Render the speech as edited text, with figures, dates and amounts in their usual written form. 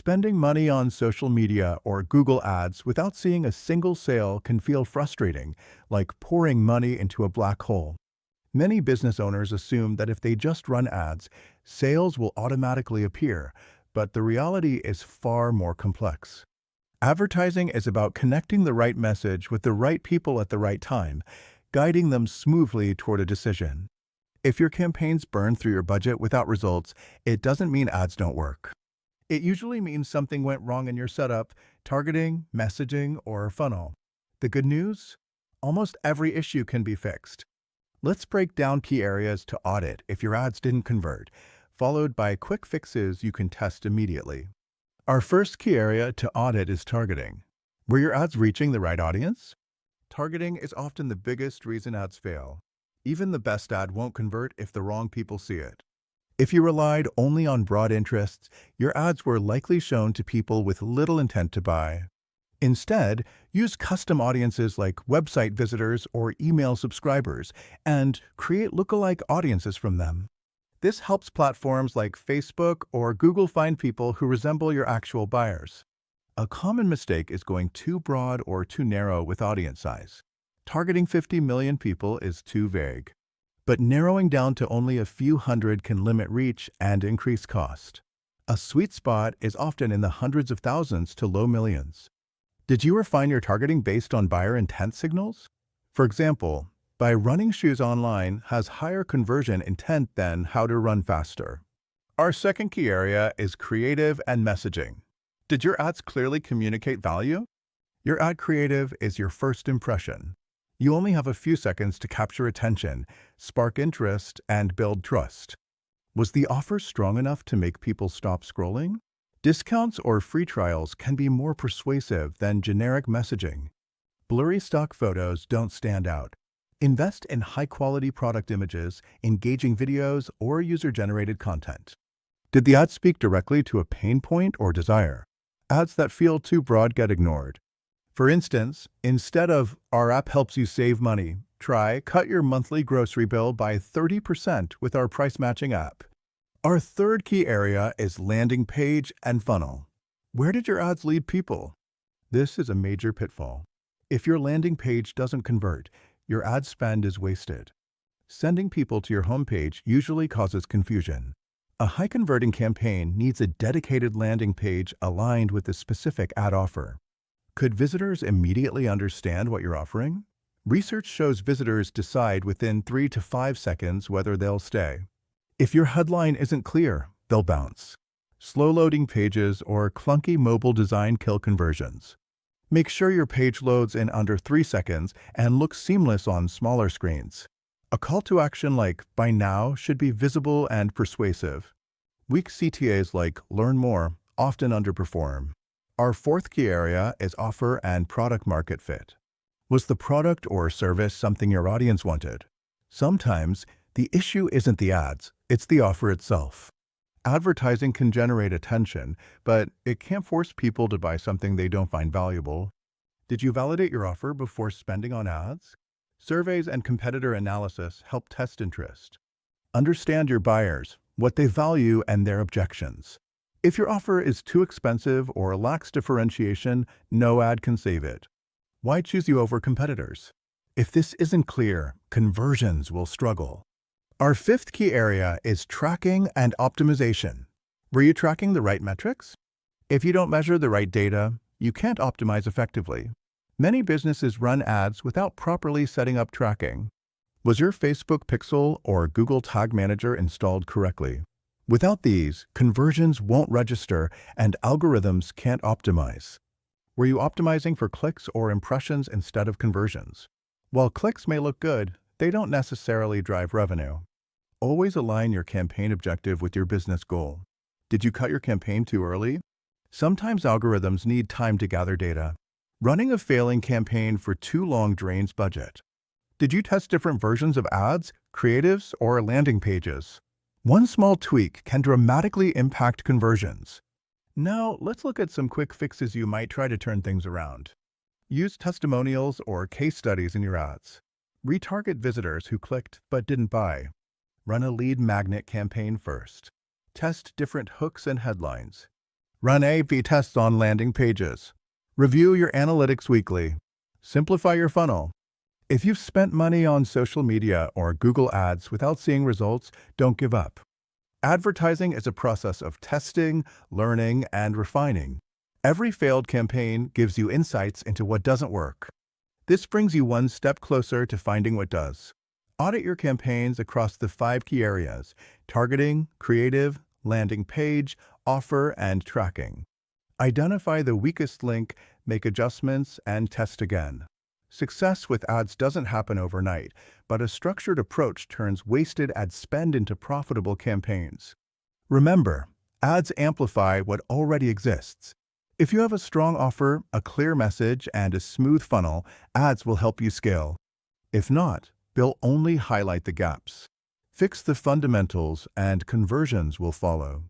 Spending money on social media or Google Ads without seeing a single sale can feel frustrating, like pouring money into a black hole. Many business owners assume that if they just run ads, sales will automatically appear, but the reality is far more complex. Advertising is about connecting the right message with the right people at the right time, guiding them smoothly toward a decision. If your campaigns burn through your budget without results, it doesn't mean ads don't work. It usually means something went wrong in your setup, targeting, messaging, or funnel. The good news? Almost every issue can be fixed. Let's break down key areas to audit if your ads didn't convert, followed by quick fixes you can test immediately. Our first key area to audit is targeting. Were your ads reaching the right audience? Targeting is often the biggest reason ads fail. Even the best ad won't convert if the wrong people see it. If you relied only on broad interests, your ads were likely shown to people with little intent to buy. Instead, use custom audiences like website visitors or email subscribers and create lookalike audiences from them. This helps platforms like Facebook or Google find people who resemble your actual buyers. A common mistake is going too broad or too narrow with audience size. Targeting 50 million people is too vague. But narrowing down to only a few hundred can limit reach and increase cost. A sweet spot is often in the hundreds of thousands to low millions. Did you refine your targeting based on buyer intent signals? For example, buy running shoes online has higher conversion intent than how to run faster. Our second key area is creative and messaging. Did your ads clearly communicate value? Your ad creative is your first impression. You only have a few seconds to capture attention, spark interest, and build trust. Was the offer strong enough to make people stop scrolling? Discounts or free trials can be more persuasive than generic messaging. Blurry stock photos don't stand out. Invest in high-quality product images, engaging videos, or user-generated content. Did the ad speak directly to a pain point or desire? Ads that feel too broad get ignored. For instance, instead of "Our app helps you save money," try "Cut your monthly grocery bill by 30% with our price-matching app." Our third key area is landing page and funnel. Where did your ads lead people? This is a major pitfall. If your landing page doesn't convert, your ad spend is wasted. Sending people to your homepage usually causes confusion. A high-converting campaign needs a dedicated landing page aligned with the specific ad offer. Could visitors immediately understand what you're offering? Research shows visitors decide within 3 to 5 seconds whether they'll stay. If your headline isn't clear, they'll bounce. Slow-loading pages or clunky mobile design kill conversions. Make sure your page loads in under 3 seconds and looks seamless on smaller screens. A call to action like "Buy now" should be visible and persuasive. Weak CTAs like "Learn more" often underperform. Our fourth key area is offer and product market fit. Was the product or service something your audience wanted? Sometimes, the issue isn't the ads, it's the offer itself. Advertising can generate attention, but it can't force people to buy something they don't find valuable. Did you validate your offer before spending on ads? Surveys and competitor analysis help test interest. Understand your buyers, what they value, and their objections. If your offer is too expensive or lacks differentiation, no ad can save it. Why choose you over competitors? If this isn't clear, conversions will struggle. Our fifth key area is tracking and optimization. Were you tracking the right metrics? If you don't measure the right data, you can't optimize effectively. Many businesses run ads without properly setting up tracking. Was your Facebook Pixel or Google Tag Manager installed correctly? Without these, conversions won't register and algorithms can't optimize. Were you optimizing for clicks or impressions instead of conversions? While clicks may look good, they don't necessarily drive revenue. Always align your campaign objective with your business goal. Did you cut your campaign too early? Sometimes algorithms need time to gather data. Running a failing campaign for too long drains budget. Did you test different versions of ads, creatives, or landing pages? One small tweak can dramatically impact conversions. Now, let's look at some quick fixes you might try to turn things around. Use testimonials or case studies in your ads. Retarget visitors who clicked but didn't buy. Run a lead magnet campaign first. Test different hooks and headlines. Run A/B tests on landing pages. Review your analytics weekly. Simplify your funnel. If you've spent money on social media or Google Ads without seeing results, don't give up. Advertising is a process of testing, learning, and refining. Every failed campaign gives you insights into what doesn't work. This brings you one step closer to finding what does. Audit your campaigns across the 5 key areas: targeting, creative, landing page, offer, and tracking. Identify the weakest link, make adjustments, and test again. Success with ads doesn't happen overnight, but a structured approach turns wasted ad spend into profitable campaigns. Remember, ads amplify what already exists. If you have a strong offer, a clear message, and a smooth funnel, ads will help you scale. If not, they'll only highlight the gaps. Fix the fundamentals and conversions will follow.